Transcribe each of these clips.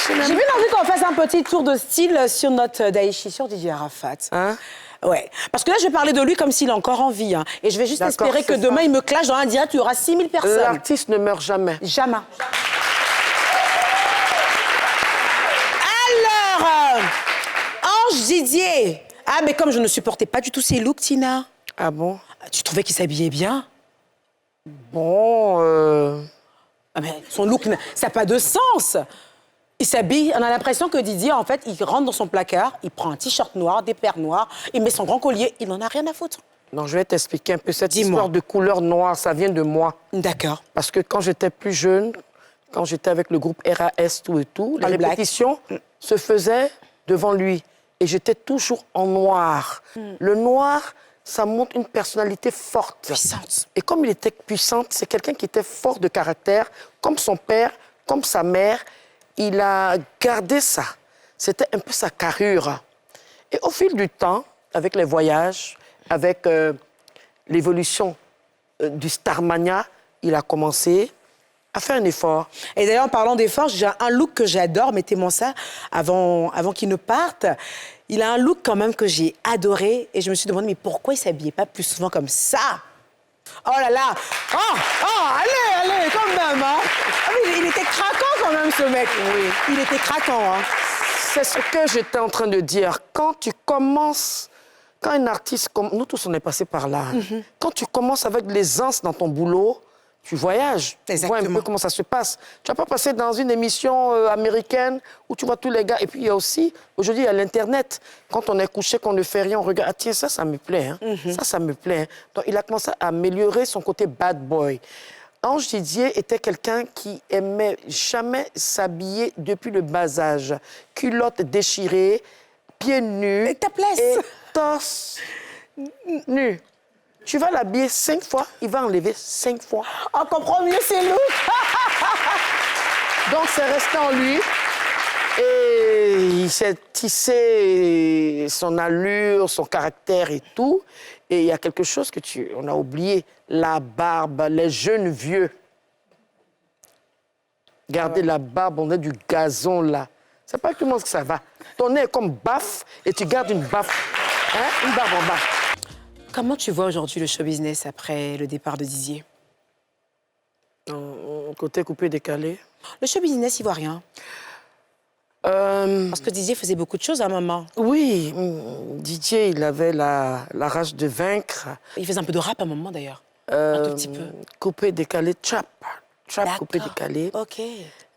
J'ai bien envie qu'on fasse un petit tour de style sur notre Daïchi, sur Didier Arafat. Hein? Ouais. Parce que là, je vais parler de lui comme s'il est encore en vie. Hein. Et je vais juste espérer que demain, il me clash dans un direct, il y aura 6000 personnes. L'artiste ne meurt jamais. Jamais. Alors, Ange Didier. Ah, mais comme je ne supportais pas du tout ses looks, Tina. Ah bon? Tu trouvais qu'il s'habillait bien? Bon, Ah, mais son look, ça n'a pas de sens. Il s'habille, on a l'impression que Didier, en fait, il rentre dans son placard, il prend un t-shirt noir, des paires noires, il met son grand collier, il n'en a rien à foutre. Non, je vais t'expliquer un peu. Cette histoire de couleur noire, ça vient de moi. D'accord. Parce que quand j'étais plus jeune, quand j'étais avec le groupe RAS, tout et tout, la répétition se faisait devant lui. Et j'étais toujours en noir. Le noir, ça montre une personnalité forte. Puissante. Et comme il était puissant, c'est quelqu'un qui était fort de caractère, comme son père, comme sa mère. Il a gardé ça. C'était un peu sa carrure. Et au fil du temps, avec les voyages, avec l'évolution du Starmania, il a commencé à faire un effort. Et d'ailleurs, en parlant d'effort, j'ai un look que j'adore, mettez-moi ça, avant qu'il ne parte. Il a un look quand même que j'ai adoré et je me suis demandé, mais pourquoi il ne s'habillait pas plus souvent comme ça? Oh là là! Allez, quand même, hein! Ah, mais il était craquant quand même, ce mec. Oui. Il était craquant, hein. C'est ce que j'étais en train de dire. Quand tu commences, quand un artiste, comme nous tous on est passés par là, quand tu commences avec de l'aisance dans ton boulot, tu voyages, tu vois un peu comment ça se passe. Tu vas pas passer dans une émission américaine où tu vois tous les gars. Et puis il y a aussi, aujourd'hui, il y a l'Internet. Quand on est couché, qu'on ne fait rien, on regarde, ah tiens, ça me plaît. Hein. Ça me plaît. Hein. Donc il a commencé à améliorer son côté bad boy. Ange Didier était quelqu'un qui aimait jamais s'habiller depuis le bas âge. Culotte déchirée, pieds nus Et ta place. et torse nu. Tu vas l'habiller 5 fois, il va enlever 5 fois. On comprend mieux ses looks. Donc, c'est resté en lui. Et il s'est tissé son allure, son caractère et tout. Et il y a quelque chose que on a oublié. La barbe, les jeunes vieux. Gardez la barbe, on a du gazon là. C'est pas comment que ça va. Ton nez est comme baffe et tu gardes une baffe. Hein? Une barbe en bas. Comment tu vois aujourd'hui le show business après le départ de Didier? Côté coupé décalé. Le show business ivoirien. Parce que Didier faisait beaucoup de choses à un moment. Oui, Didier, il avait la rage de vaincre. Il faisait un peu de rap à un moment d'ailleurs. Un tout petit peu. Coupé décalé, trap. Trap coupé décalé. OK.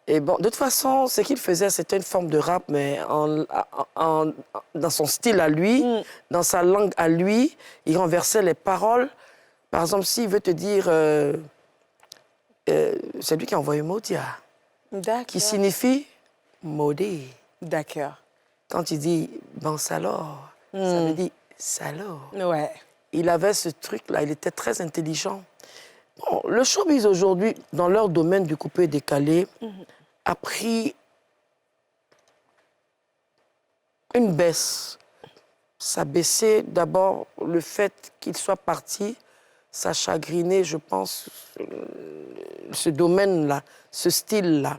Et bon, de toute façon, ce qu'il faisait, c'était une forme de rap, mais dans son style à lui, dans sa langue à lui, il renversait les paroles. Par exemple, s'il veut te dire, c'est lui qui a envoyé Modia, qui signifie maudit. D'accord. Quand il dit bon salor, ça veut dire salaud. Ouais. Il avait ce truc-là, il était très intelligent. Bon, le showbiz aujourd'hui, dans leur domaine du coupé décalé, a pris une baisse. Ça baissait d'abord le fait qu'il soit parti, ça chagrinait, je pense, ce domaine-là, ce style-là.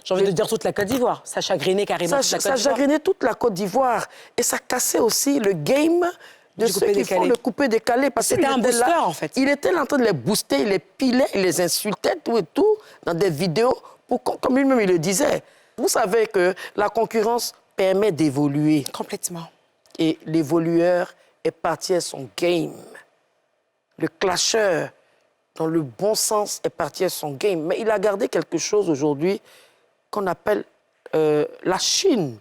J'ai envie de dire toute la Côte d'Ivoire. Ça chagrinait carrément toute la Côte d'Ivoire. Ça chagrinait toute la Côte d'Ivoire. Et ça cassait aussi le game de ceux qui font le coupé décalé. C'était un booster, en fait. Il était là en train de les booster, il les pilait, il les insultait, tout et tout, dans des vidéos, comme lui-même il le disait. Vous savez que la concurrence permet d'évoluer. Complètement. Et l'évolueur est parti à son game. Le clasheur, dans le bon sens, est parti à son game. Mais il a gardé quelque chose aujourd'hui qu'on appelle la Chine,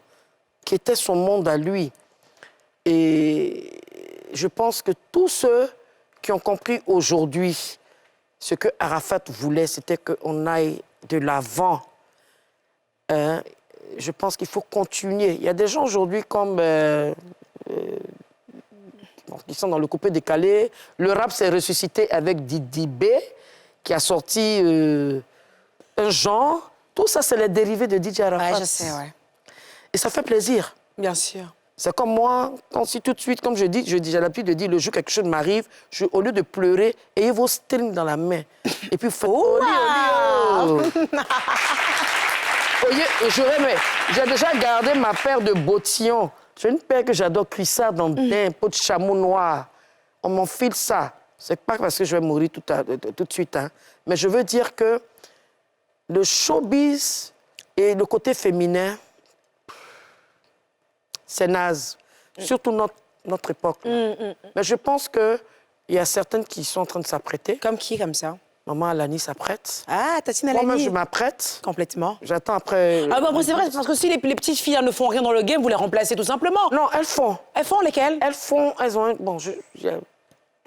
qui était son monde à lui. Et je pense que tous ceux qui ont compris aujourd'hui ce que Arafat voulait, c'était qu'on aille de l'avant. Je pense qu'il faut continuer. Il y a des gens aujourd'hui comme qui sont dans le coupé décalé. Le rap s'est ressuscité avec Didi B, qui a sorti un genre. Tout ça, c'est les dérivés de DJ Arafat. Ouais, je sais, ouais. Et ça fait plaisir. Bien sûr. C'est comme moi, quand si tout de suite, comme je dis, j'ai l'habitude de dire, le jour quelque chose m'arrive, au lieu de pleurer, ayez vos strings dans la main. Et puis, faites... J'ai déjà gardé ma paire de bottillons. J'ai une paire que j'adore, cuissard dans un pot de chameau noir. On m'enfile ça. C'est pas parce que je vais mourir tout de suite, hein. Mais je veux dire que le showbiz et le côté féminin, c'est naze. Surtout notre époque. Mais je pense qu'il y a certaines qui sont en train de s'apprêter. Comme qui, comme ça? Maman Alani s'apprête. Ah, Tatine Alani. Moi-même, je m'apprête. Complètement. J'attends après... Ah bon, c'est vrai, parce que si les petites filles ne font rien dans le game, vous les remplacez tout simplement. Non, elles font. Elles font lesquelles? Elles ont... Bon,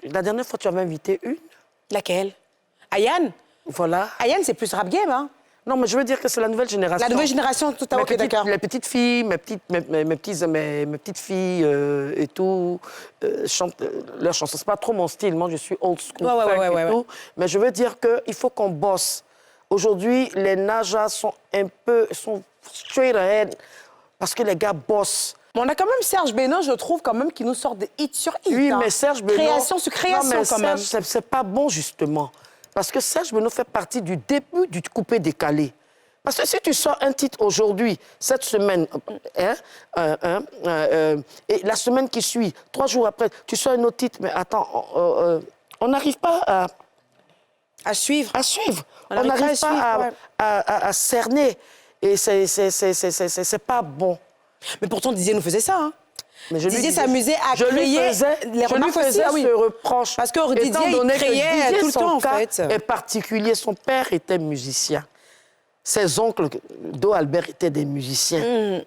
la dernière fois, tu avais invité une. Laquelle? Ayane? Voilà. Ayane, c'est plus rap game, hein? Non, mais je veux dire que c'est la nouvelle génération. La nouvelle génération, tout à fait, d'accord. Les petites filles, mes petites filles et tout, chantent leurs chansons. C'est pas trop mon style. Moi, je suis old school et tout. Mais je veux dire qu'il faut qu'on bosse. Aujourd'hui, les najas sont straight ahead parce que les gars bossent. Mais on a quand même Serge Benoît, je trouve, quand même, qui nous sort des hits sur hits. Oui, hein. mais Serge Benoît... Création sur création, non, mais quand même. C'est pas bon, justement. Parce que Serge Benoît fait partie du début du coupé-décalé. Parce que si tu sors un titre aujourd'hui, cette semaine, et la semaine qui suit, 3 jours après, tu sors un autre titre, mais attends, on n'arrive pas à suivre. À suivre. On n'arrive pas à cerner. Et c'est pas bon. Mais pourtant, Didier nous faisait ça, hein. Mais Didier s'amusait à créer les remarques aussi. Je lui faisais ce reproche. Parce que Didier, il créait tout le temps, en fait. En particulier, son père était musicien. Ses oncles, Do Albert, étaient des musiciens.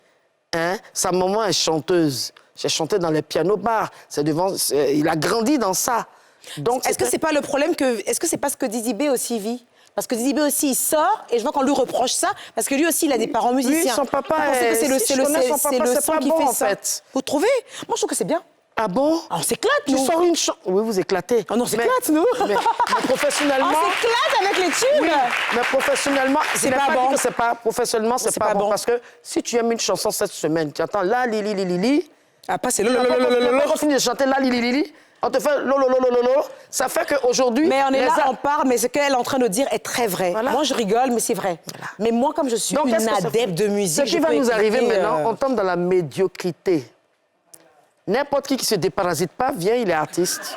Hein? Sa maman est chanteuse. J'ai chanté dans les pianos-bars. Il a grandi dans ça. Est-ce que c'est pas le problème que... Est-ce que c'est pas ce que Didi B aussi vit? Parce que Didi B aussi, il sort, et je vois qu'on lui reproche ça, parce que lui aussi, il a des parents musiciens. Lui, son papa c'est le son qui bon, fait en ça. fait. Vous trouvez? Moi, je trouve que c'est bien. Ah bon? On s'éclate, nous. Tu sors une chanson... Oui, vous éclatez. Oh non, on s'éclate, nous. Mais professionnellement... On s'éclate avec les tubes. Oui, mais professionnellement... C'est pas bon. Que c'est pas... Professionnellement, c'est pas bon. Parce que si tu aimes une chanson cette semaine, tu attends la li li li li li... Après, c'est on finit de chanter la li li li li... On te fait lolo. Ça fait qu'aujourd'hui... Mais on est là, on parle, mais ce qu'elle est en train de dire est très vrai. Voilà. Moi, je rigole, mais c'est vrai. Voilà. Mais moi, comme je suis une adepte de musique... Ce qui va nous arriver maintenant, on tombe dans la médiocrité. N'importe qui se déparasite pas, vient, il est artiste.